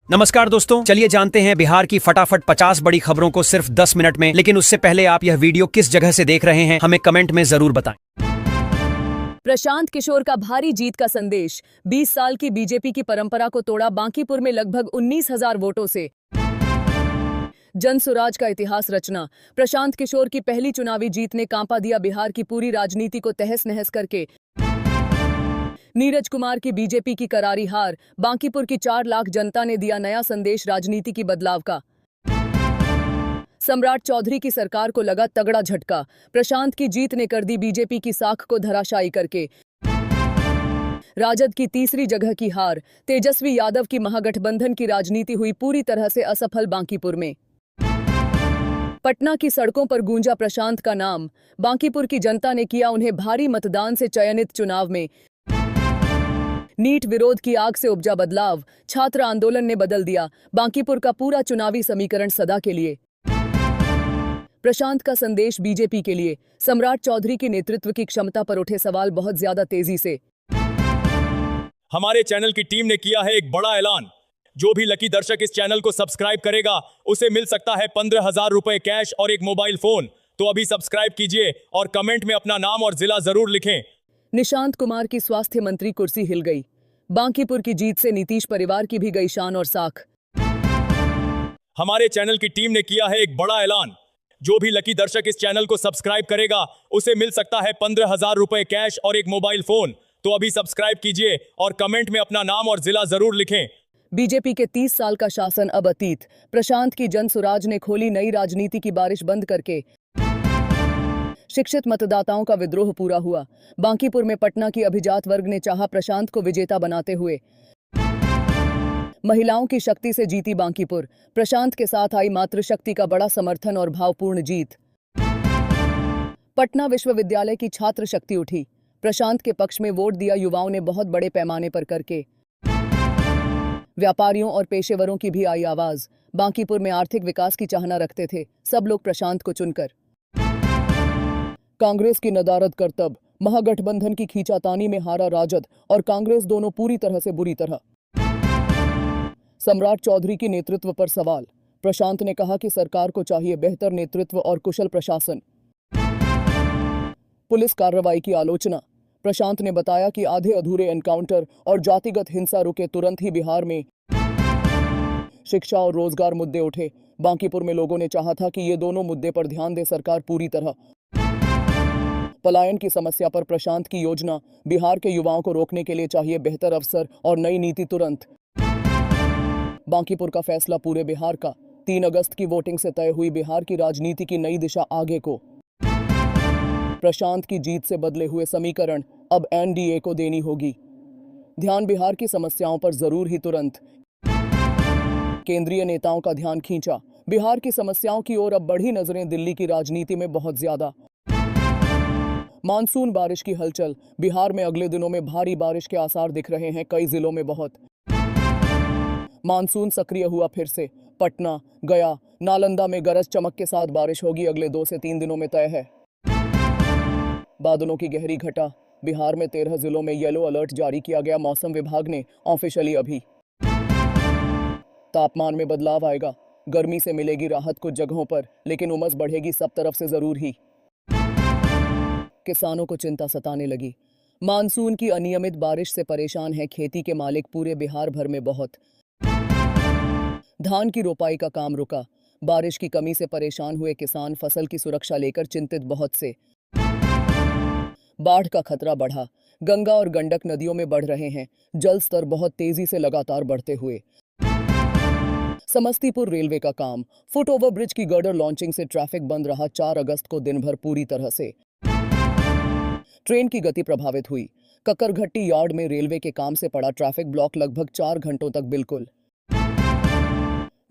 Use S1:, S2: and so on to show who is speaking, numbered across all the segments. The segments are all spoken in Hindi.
S1: नमस्कार दोस्तों, चलिए जानते हैं बिहार की फटाफट 50 बड़ी खबरों को सिर्फ 10 मिनट में। लेकिन उससे पहले आप यह वीडियो किस जगह से देख रहे हैं हमें कमेंट में जरूर बताएं।
S2: प्रशांत किशोर का भारी जीत का संदेश। 20 साल की बीजेपी की परंपरा को तोड़ा बांकीपुर में लगभग 19,000 वोटों से। जन सुराज का इतिहास रचना। प्रशांत किशोर की पहली चुनावी जीत ने कांपा दिया बिहार की पूरी राजनीति को तहस नहस करके। नीरज कुमार की बीजेपी की करारी हार। बांकीपुर की 4 लाख जनता ने दिया नया संदेश राजनीति की बदलाव का। सम्राट चौधरी की सरकार को लगा तगड़ा झटका। प्रशांत की जीत ने कर दी बीजेपी की साख को धराशायी करके। राजद की तीसरी जगह की हार। तेजस्वी यादव की महागठबंधन की राजनीति हुई पूरी तरह से असफल बांकीपुर में। पटना की सड़कों पर गूंजा प्रशांत का नाम। बांकीपुर की जनता ने किया उन्हें भारी मतदान से चयनित चुनाव में। नीट विरोध की आग से उपजा बदलाव। छात्र आंदोलन ने बदल दिया बांकीपुर का पूरा चुनावी समीकरण सदा के लिए। प्रशांत का संदेश बीजेपी के लिए। सम्राट चौधरी के नेतृत्व की क्षमता पर उठे सवाल बहुत ज्यादा तेजी से।
S3: हमारे चैनल की टीम ने किया है एक बड़ा ऐलान। जो भी लकी दर्शक इस चैनल को सब्सक्राइब करेगा उसे मिल सकता है 15,000 रुपए कैश और एक मोबाइल फोन। तो अभी सब्सक्राइब कीजिए और कमेंट में अपना नाम और जिला जरूर लिखें।
S2: निशांत कुमार की स्वास्थ्य मंत्री कुर्सी हिल गई। बांकीपुर की जीत से नीतीश परिवार की भी गई शान और साख।
S3: हमारे चैनल की टीम ने किया है एक बड़ा ऐलान। जो भी लकी दर्शक इस चैनल को सब्सक्राइब करेगा उसे मिल सकता है 15,000 रुपए कैश और एक मोबाइल फोन। तो अभी सब्सक्राइब कीजिए और कमेंट में अपना नाम और जिला जरूर लिखें।
S2: बीजेपी के 30 साल का शासन अब अतीत। प्रशांत की जन सुराज ने खोली नई राजनीति की बारिश बंद करके। शिक्षित मतदाताओं का विद्रोह पूरा हुआ। बांकीपुर में पटना की अभिजात वर्ग ने चाहा प्रशांत को विजेता बनाते हुए। महिलाओं की शक्ति से जीती बांकीपुर। प्रशांत के साथ आई मातृशक्ति का बड़ा समर्थन और भावपूर्ण जीत। पटना विश्वविद्यालय की छात्र शक्ति उठी। प्रशांत के पक्ष में वोट दिया युवाओं ने बहुत बड़े पैमाने पर करके। व्यापारियों और पेशेवरों की भी आई आवाज। बांकीपुर में आर्थिक विकास की चाहना रखते थे सब लोग प्रशांत को चुनकर। कांग्रेस की नदारद करतब। महागठबंधन की खींचातानी में हारा राजद और कांग्रेस दोनों पूरी तरह से बुरी तरह। सम्राट चौधरी की नेतृत्व पर सवाल। प्रशांत ने कहा कि सरकार को चाहिए बेहतर नेतृत्व और कुशल प्रशासन। पुलिस कार्रवाई की आलोचना। प्रशांत ने बताया कि आधे अधूरे एनकाउंटर और जातिगत हिंसा रुके तुरंत ही बिहार में शिक्षा और रोजगार मुद्दे उठे। बांकीपुर में लोगों ने चाहा था कि ये दोनों मुद्दे पर ध्यान दे सरकार पूरी तरह। पलायन की समस्या पर प्रशांत की योजना। बिहार के युवाओं को रोकने के लिए चाहिए बेहतर अवसर और नई नीति तुरंत। बांकीपुर का फैसला पूरे बिहार का। 3 अगस्त की वोटिंग से तय हुई बिहार की राजनीति की नई दिशा आगे को। प्रशांत की जीत से बदले हुए समीकरण अब एनडीए को देनी होगी। ध्यान बिहार की समस्याओं पर जरूर ही तुरंत। केंद्रीय नेताओं का ध्यान खींचा। बिहार की समस्याओं की ओर अब बढ़ी नजरें दिल्ली की राजनीति में बहुत ज्यादा। मानसून बारिश की हलचल। बिहार में अगले दिनों में भारी बारिश के आसार दिख रहे हैं कई जिलों में बहुत। मानसून सक्रिय हुआ फिर से। पटना, गया, नालंदा में गरज चमक के साथ बारिश होगी अगले 2 से 3 दिनों में तय है। बादलों की गहरी घटा। बिहार में 13 जिलों में येलो अलर्ट जारी किया गया मौसम विभाग ने ऑफिशियली अभी। तापमान में बदलाव आएगा। गर्मी से मिलेगी राहत कुछ जगहों पर लेकिन उमस बढ़ेगी सब तरफ से जरूर ही। किसानों को चिंता सताने लगी। मानसून की अनियमित बारिश से परेशान है खेती के मालिक पूरे बिहार भर में बहुत। धान की रोपाई का काम रुका। बारिश की कमी से परेशान हुए किसान फसल की सुरक्षा लेकर चिंतित बहुत से। बाढ़ का खतरा बढ़ा। गंगा और गंडक नदियों में बढ़ रहे हैं जल स्तर बहुत तेजी से लगातार बढ़ते हुए। समस्तीपुर रेलवे का काम। फुट ओवर ब्रिज की गर्डर लॉन्चिंग से ट्रैफिक बंद रहा 4 अगस्त को दिन भर पूरी तरह से। ट्रेन की गति प्रभावित हुई। कक्करघट्टी यार्ड में रेलवे के काम से पड़ा ट्रैफिक ब्लॉक लगभग 4 घंटों तक बिल्कुल।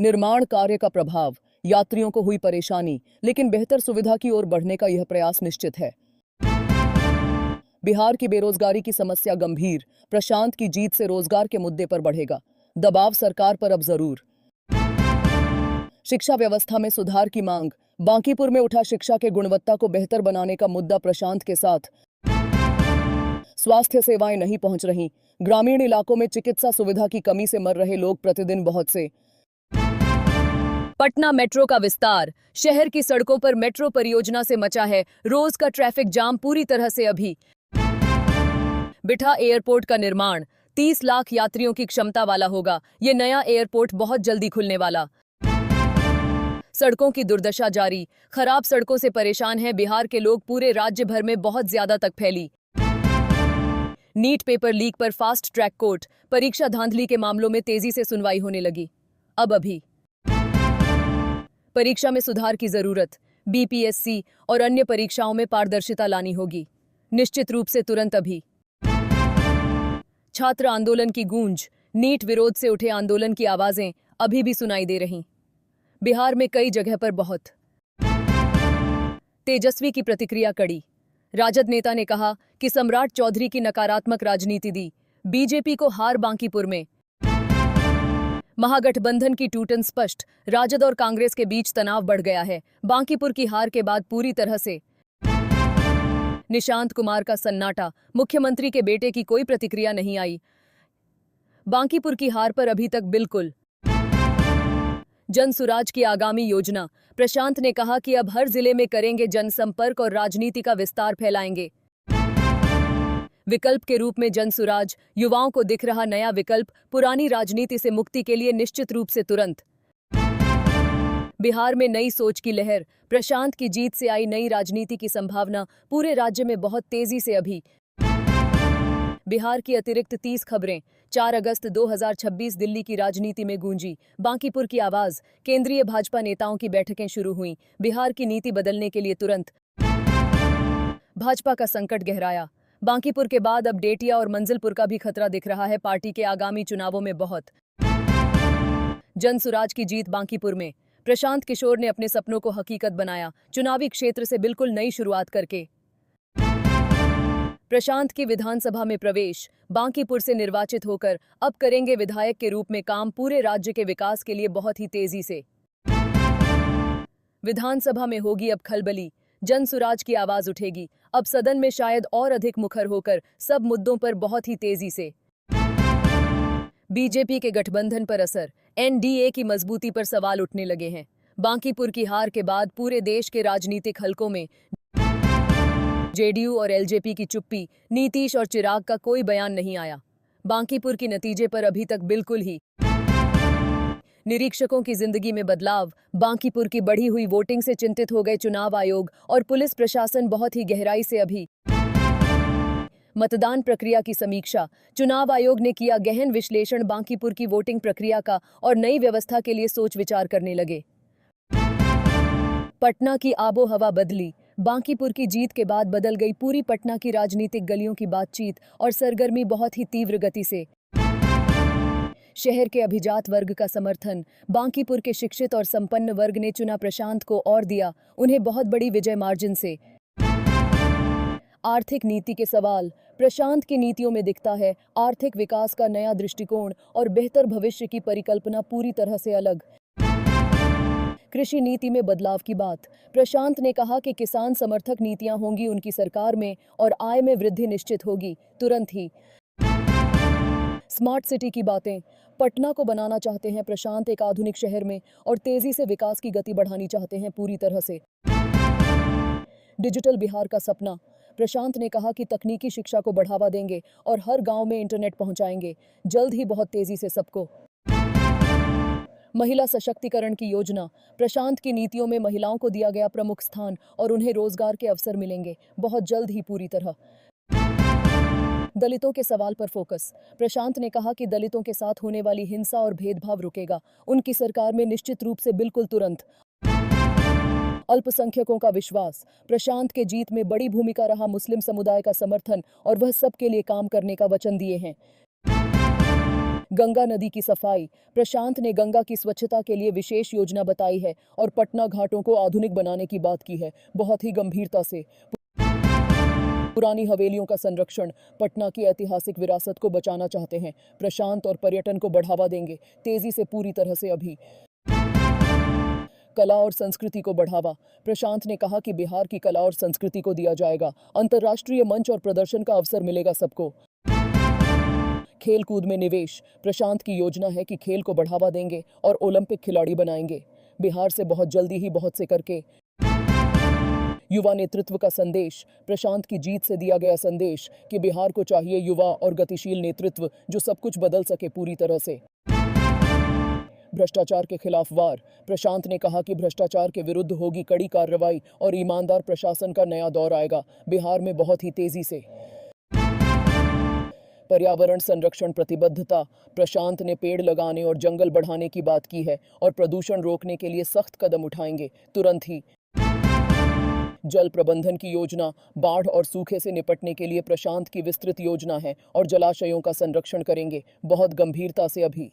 S2: निर्माण कार्य का प्रभाव। यात्रियों को हुई परेशानी लेकिन बेहतर सुविधा की ओर बढ़ने का यह प्रयास निश्चित है। बिहार की बेरोजगारी की समस्या गंभीर। प्रशांत की जीत से रोजगार के मुद्दे पर बढ़ेगा दबाव सरकार पर अब जरूर। शिक्षा व्यवस्था में सुधार की मांग। बांकीपुर में उठा शिक्षा के गुणवत्ता को बेहतर बनाने का मुद्दा प्रशांत के साथ। स्वास्थ्य सेवाएं नहीं पहुंच रही। ग्रामीण इलाकों में चिकित्सा सुविधा की कमी से मर रहे लोग प्रतिदिन बहुत से। पटना मेट्रो का विस्तार। शहर की सड़कों पर मेट्रो परियोजना से मचा है रोज का ट्रैफिक जाम पूरी तरह से अभी। बिठा एयरपोर्ट का निर्माण 30 लाख यात्रियों की क्षमता वाला होगा। ये नया एयरपोर्ट बहुत जल्दी खुलने वाला। सड़कों की दुर्दशा जारी। खराब सड़कों से परेशान हैं बिहार के लोग, पूरे राज्य भर में बहुत ज्यादा तक फैली। नीट पेपर लीक पर फास्ट ट्रैक कोर्ट। परीक्षा धांधली के मामलों में तेजी से सुनवाई होने लगी। अब अभी परीक्षा में सुधार की जरूरत। बीपीएससी और अन्य परीक्षाओं में पारदर्शिता लानी होगी, निश्चित रूप से तुरंत अभी। छात्र आंदोलन की गूंज। नीट विरोध से उठे आंदोलन की आवाजें अभी भी सुनाई दे रही। बिहार में कई जगह पर बहुत। तेजस्वी की प्रतिक्रिया कड़ी। राजद नेता ने कहा कि सम्राट चौधरी की नकारात्मक राजनीति दी बीजेपी को हार। बांकीपुर में महागठबंधन की टूटन स्पष्ट। राजद और कांग्रेस के बीच तनाव बढ़ गया है। बांकीपुर की हार के बाद पूरी तरह से निशांत कुमार का सन्नाटा। मुख्यमंत्री के बेटे की कोई प्रतिक्रिया नहीं आई। बांकीपुर की हार पर अभी तक बिल्कुल। जनसुराज की आगामी योजना। प्रशांत ने कहा कि अब हर जिले में करेंगे जनसंपर्क और राजनीति का विस्तार फैलाएंगे। विकल्प के रूप में जनसुराज। युवाओं को दिख रहा नया विकल्प। पुरानी राजनीति से मुक्ति के लिए निश्चित रूप से तुरंत। बिहार में नई सोच की लहर। प्रशांत की जीत से आई नई राजनीति की संभावना पूरे राज्य में बहुत तेजी से अभी। बिहार की अतिरिक्त 30 खबरें। 4 अगस्त 2026 दिल्ली की राजनीति में गूंजी बांकीपुर की आवाज। केंद्रीय भाजपा नेताओं की बैठकें शुरू हुई। बिहार की नीति बदलने के लिए तुरंत। भाजपा का संकट गहराया। बांकीपुर के बाद अब डेटिया और मंजिलपुर का भी खतरा दिख रहा है। पार्टी के आगामी चुनावों में बहुत। जनसुराज की जीत बांकीपुर में। प्रशांत किशोर ने अपने सपनों को हकीकत बनाया, चुनावी क्षेत्र से बिल्कुल नई शुरुआत करके। प्रशांत की विधानसभा में प्रवेश। बांकीपुर से निर्वाचित होकर अब करेंगे विधायक के रूप में काम, पूरे राज्य के विकास के लिए बहुत ही तेजी से। विधानसभा में होगी अब खलबली। जनसुराज की आवाज उठेगी। अब सदन में शायद और अधिक मुखर होकर सब मुद्दों पर बहुत ही तेजी से। बीजेपी के गठबंधन पर असर। एनडीए की मजबूती पर सवाल उठने लगे हैं। बांकीपुर की हार के बाद पूरे देश के राजनीतिक हलकों में जेडीयू और एलजेपी की चुप्पी। नीतीश और चिराग का कोई बयान नहीं आया। बांकीपुर की नतीजे पर अभी तक बिल्कुल ही। निरीक्षकों की जिंदगी में बदलाव। बांकीपुर की बढ़ी हुई वोटिंग से चिंतित हो गए चुनाव आयोग और पुलिस प्रशासन बहुत ही गहराई से अभी। मतदान प्रक्रिया की समीक्षा। चुनाव आयोग ने किया गहन विश्लेषण बांकीपुर की वोटिंग प्रक्रिया का और नई व्यवस्था के लिए सोच विचार करने लगे। पटना की आबो हवा बदली। बांकीपुर की जीत के बाद बदल गई पूरी पटना की राजनीतिक गलियों की बातचीत और सरगर्मी बहुत ही तीव्र गति से। शहर के अभिजात वर्ग का समर्थन। बांकीपुर के शिक्षित और संपन्न वर्ग ने चुना प्रशांत को और दिया उन्हें बहुत बड़ी विजय मार्जिन से। आर्थिक नीति के सवाल। प्रशांत की नीतियों में दिखता है आर्थिक विकास का नया दृष्टिकोण और बेहतर भविष्य की परिकल्पना पूरी तरह से अलग। कृषि नीति में बदलाव की बात। प्रशांत ने कहा कि किसान समर्थक नीतियां होंगी उनकी सरकार में और आय में वृद्धि निश्चित होगी तुरंत ही। स्मार्ट सिटी की बातें। पटना को बनाना चाहते हैं प्रशांत एक आधुनिक शहर में और तेजी से विकास की गति बढ़ानी चाहते हैं पूरी तरह से। डिजिटल बिहार का सपना। प्रशांत ने कहा कि तकनीकी शिक्षा को बढ़ावा देंगे और हर गांव में इंटरनेट पहुंचाएंगे जल्द ही बहुत तेजी से सबको। महिला सशक्तिकरण की योजना। प्रशांत की नीतियों में महिलाओं को दिया गया प्रमुख स्थान और उन्हें रोजगार के अवसर मिलेंगे बहुत जल्द ही पूरी तरह। दलितों के सवाल पर फोकस। प्रशांत ने कहा कि दलितों के साथ होने वाली हिंसा और भेदभाव रुकेगा उनकी सरकार में निश्चित रूप से बिल्कुल तुरंत। अल्पसंख्यकों का विश्वास। प्रशांत के जीत में बड़ी भूमिका रहा मुस्लिम समुदाय का समर्थन और वह सबके लिए काम करने का वचन दिए हैं। गंगा नदी की सफाई। प्रशांत ने गंगा की स्वच्छता के लिए विशेष योजना बताई है और पटना घाटों को आधुनिक बनाने की बात की है बहुत ही गंभीरता से। पुरानी हवेलियों का संरक्षण। पटना की ऐतिहासिक विरासत को बचाना चाहते हैं प्रशांत और पर्यटन को बढ़ावा देंगे तेजी से पूरी तरह से अभी। कला और संस्कृति को बढ़ावा। प्रशांत ने कहा कि बिहार की कला और संस्कृति को दिया जाएगा अंतर्राष्ट्रीय मंच और प्रदर्शन का अवसर मिलेगा सबको। खेल कूद में निवेश। प्रशांत की योजना है कि खेल को बढ़ावा देंगे और ओलंपिक खिलाड़ी बनाएंगे। बिहार से बहुत जल्दी ही बहुत से करके। युवा नेतृत्व का संदेश। प्रशांत की जीत से दिया गया संदेश कि बिहार को चाहिए युवा और गतिशील नेतृत्व जो सब कुछ बदल सके पूरी तरह से। भ्रष्टाचार के खिलाफ वार। प्रशांत ने कहा कि भ्रष्टाचार के विरुद्ध होगी कड़ी कार्रवाई और ईमानदार प्रशासन का नया दौर आएगा बिहार में बहुत ही तेजी से। पर्यावरण संरक्षण प्रतिबद्धता। प्रशांत ने पेड़ लगाने और जंगल बढ़ाने की बात की है और प्रदूषण रोकने के लिए सख्त कदम उठाएंगे तुरंत ही। जल प्रबंधन की योजना। बाढ़ और सूखे से निपटने के लिए प्रशांत की विस्तृत योजना है और जलाशयों का संरक्षण करेंगे बहुत गंभीरता से अभी।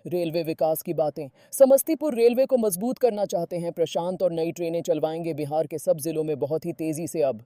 S2: रेलवे विकास की बातें। समस्तीपुर रेलवे को मजबूत करना चाहते हैं प्रशांत और नई ट्रेनें चलवाएंगे बिहार के सब जिलों में बहुत ही तेजी से अब।